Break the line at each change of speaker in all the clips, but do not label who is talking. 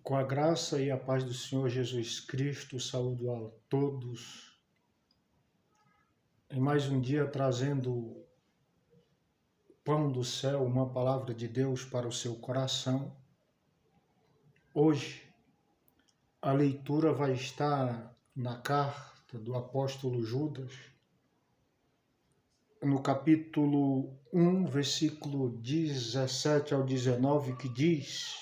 Com a graça e a paz do Senhor Jesus Cristo, saúdo a todos. Em mais um dia trazendo pão do céu, uma palavra de Deus para o seu coração. Hoje, a leitura vai estar na carta do apóstolo Judas, no capítulo 1, versículo 17 ao 19, que diz: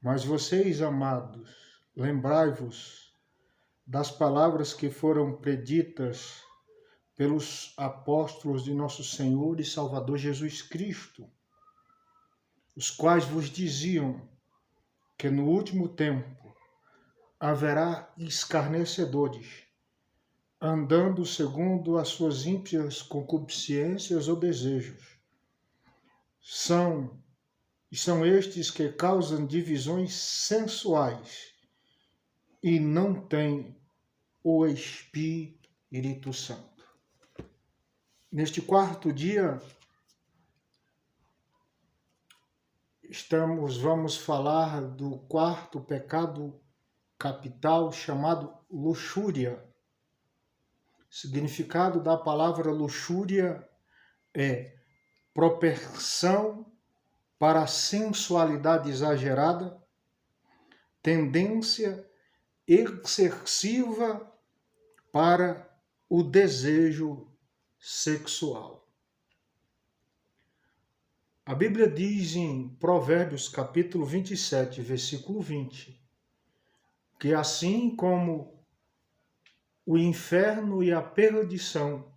Mas vocês, amados, lembrai-vos das palavras que foram preditas pelos apóstolos de nosso Senhor e Salvador Jesus Cristo, os quais vos diziam que no último tempo haverá escarnecedores, andando segundo as suas ímpias concupiscências ou desejos. São estes que causam divisões sensuais e não têm o Espírito Santo. Neste quarto dia, vamos falar do quarto pecado capital chamado luxúria. O significado da palavra luxúria é propensão para a sensualidade exagerada, tendência excessiva para o desejo sexual. A Bíblia diz em Provérbios capítulo 27, versículo 20, que assim como o inferno e a perdição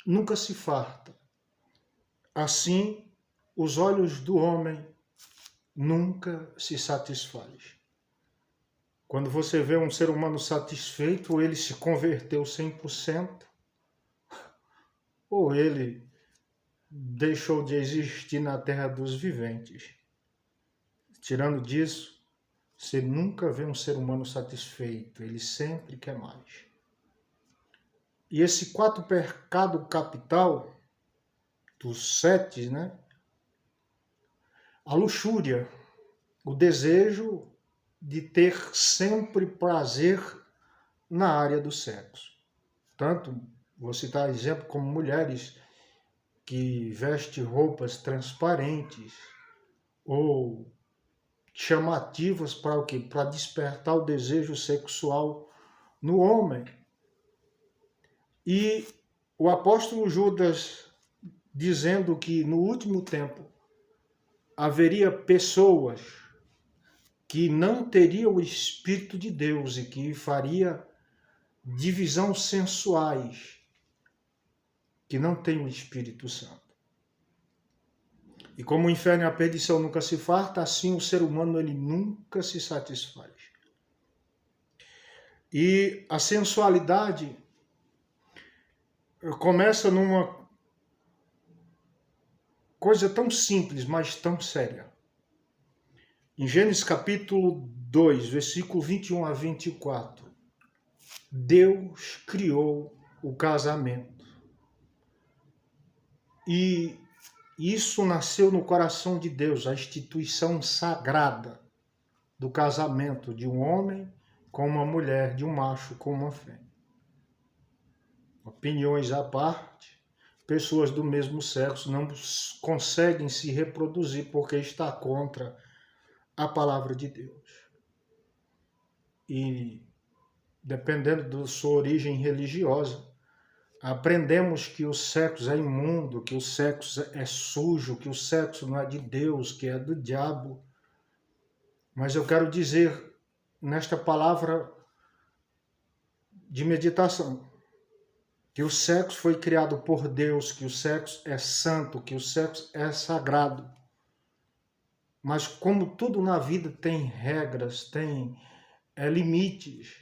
nunca se fartam, assim os olhos do homem nunca se satisfazem. Quando você vê um ser humano satisfeito, ele se converteu 100%, ou ele deixou de existir na terra dos viventes. Tirando disso, você nunca vê um ser humano satisfeito, ele sempre quer mais. E esse quarto pecado capital, dos 7, a luxúria, o desejo de ter sempre prazer na área do sexo. Tanto, vou citar exemplo como mulheres que vestem roupas transparentes ou chamativas para o quê? Para despertar o desejo sexual no homem. E o apóstolo Judas dizendo que no último tempo haveria pessoas que não teriam o Espírito de Deus e que faria divisão sensuais, que não tem o Espírito Santo. E como o inferno e a perdição nunca se farta, assim o ser humano ele nunca se satisfaz. E a sensualidade começa numa coisa tão simples, mas tão séria. Em Gênesis capítulo 2, versículo 21 a 24, Deus criou o casamento. E isso nasceu no coração de Deus, a instituição sagrada do casamento de um homem com uma mulher, de um macho com uma fêmea. Opiniões à parte, pessoas do mesmo sexo não conseguem se reproduzir porque está contra a palavra de Deus. E dependendo da sua origem religiosa, aprendemos que o sexo é imundo, que o sexo é sujo, que o sexo não é de Deus, que é do diabo. Mas eu quero dizer nesta palavra de meditação que o sexo foi criado por Deus, que o sexo é santo, que o sexo é sagrado. Mas como tudo na vida tem regras, tem limites,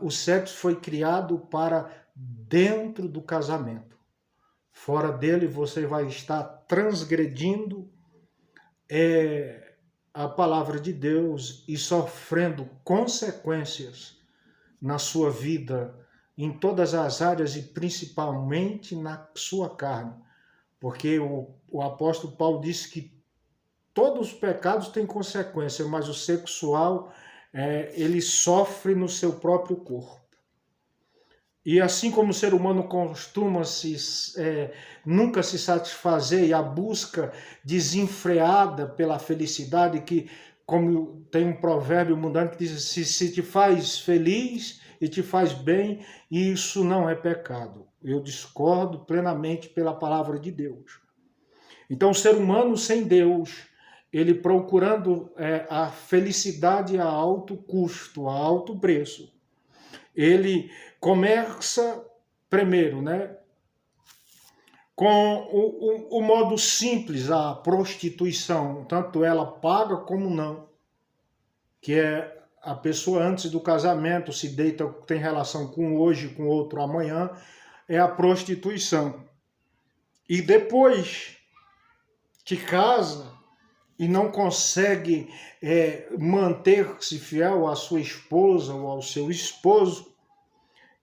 o sexo foi criado para dentro do casamento. Fora dele você vai estar transgredindo a palavra de Deus e sofrendo consequências na sua vida, em todas as áreas e principalmente na sua carne. Porque o apóstolo Paulo disse que todos os pecados têm consequência, mas o sexual, ele sofre no seu próprio corpo. E assim como o ser humano costuma nunca se satisfazer, e a busca desenfreada pela felicidade, que, como tem um provérbio mundano que diz, se te faz feliz e te faz bem, isso não é pecado. Eu discordo plenamente pela palavra de Deus. Então, o ser humano sem Deus, ele procurando a felicidade a alto custo, a alto preço, ele começa primeiro, né, com o modo simples, a prostituição, tanto ela paga como não, que é a pessoa antes do casamento se deita, tem relação com hoje, com outro amanhã, é a prostituição. E depois que casa e não consegue manter-se fiel à sua esposa ou ao seu esposo,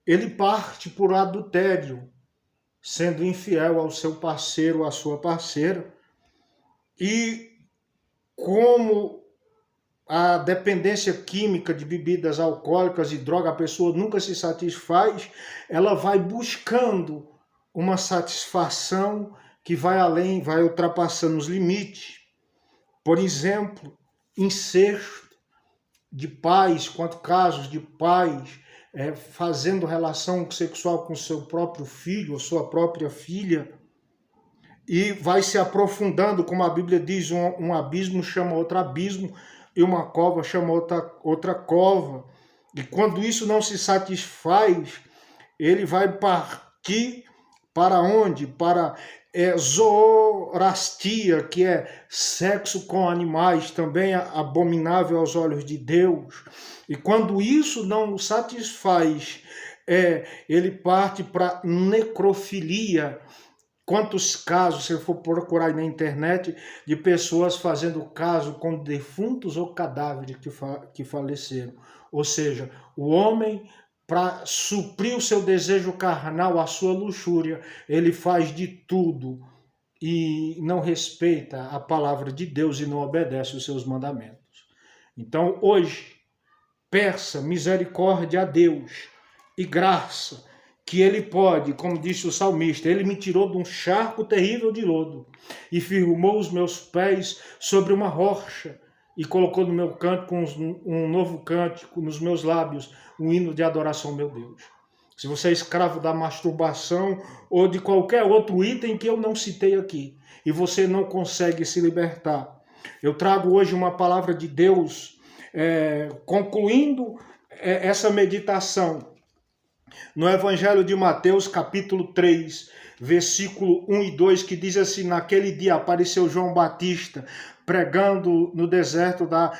ele parte por adultério, sendo infiel ao seu parceiro ou à sua parceira. E como a dependência química de bebidas alcoólicas e droga, a pessoa nunca se satisfaz, ela vai buscando uma satisfação que vai além, vai ultrapassando os limites. Por exemplo, incesto de pais, quanto casos de pais fazendo relação sexual com seu próprio filho ou sua própria filha, e vai se aprofundando, como a Bíblia diz, um abismo chama outro abismo, e uma cova chama outra cova. E quando isso não se satisfaz, ele vai partir para onde? Para zoorastia, que é sexo com animais, também abominável aos olhos de Deus. E quando isso não o satisfaz, ele parte para necrofilia. Quantos casos, se eu for procurar aí na internet, de pessoas fazendo caso com defuntos ou cadáveres que faleceram. Ou seja, o homem, para suprir o seu desejo carnal, a sua luxúria, ele faz de tudo e não respeita a palavra de Deus e não obedece os seus mandamentos. Então, hoje, peça misericórdia a Deus e graça, que ele pode, como disse o salmista, ele me tirou de um charco terrível de lodo e firmou os meus pés sobre uma rocha e colocou no meu canto com um novo cântico nos meus lábios, um hino de adoração ao meu Deus. Se você é escravo da masturbação ou de qualquer outro item que eu não citei aqui e você não consegue se libertar, eu trago hoje uma palavra de Deus, concluindo essa meditação no Evangelho de Mateus, capítulo 3, versículo 1 e 2, que diz assim: naquele dia apareceu João Batista, pregando no deserto da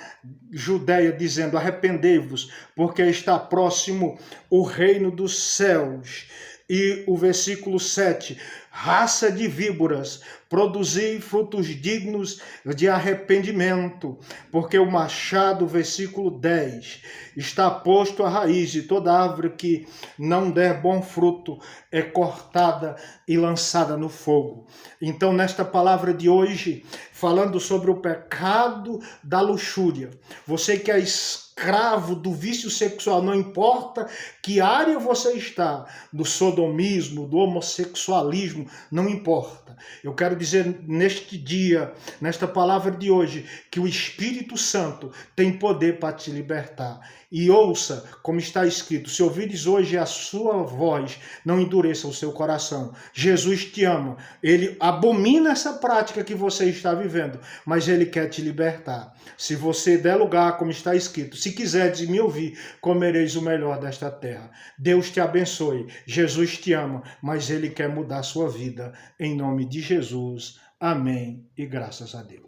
Judéia, dizendo: arrependei-vos, porque está próximo o reino dos céus. E o versículo 7, raça de víboras, produzi frutos dignos de arrependimento, porque o machado, versículo 10, está posto à raiz, e toda árvore que não der bom fruto é cortada e lançada no fogo. Então, nesta palavra de hoje, falando sobre o pecado da luxúria, você que é escravo do vício sexual, não importa que área você está, do sodomismo, do homossexualismo, não importa. Eu quero dizer neste dia, nesta palavra de hoje, que o Espírito Santo tem poder para te libertar. E ouça, como está escrito: se ouvires hoje a sua voz, não endureça o seu coração. Jesus te ama, ele abomina essa prática que você está vivendo, mas ele quer te libertar. Se você der lugar, como está escrito: se quiserdes me ouvir, comereis o melhor desta terra. Deus te abençoe, Jesus te ama, mas ele quer mudar a sua vida. Em nome de Jesus, amém e graças a Deus.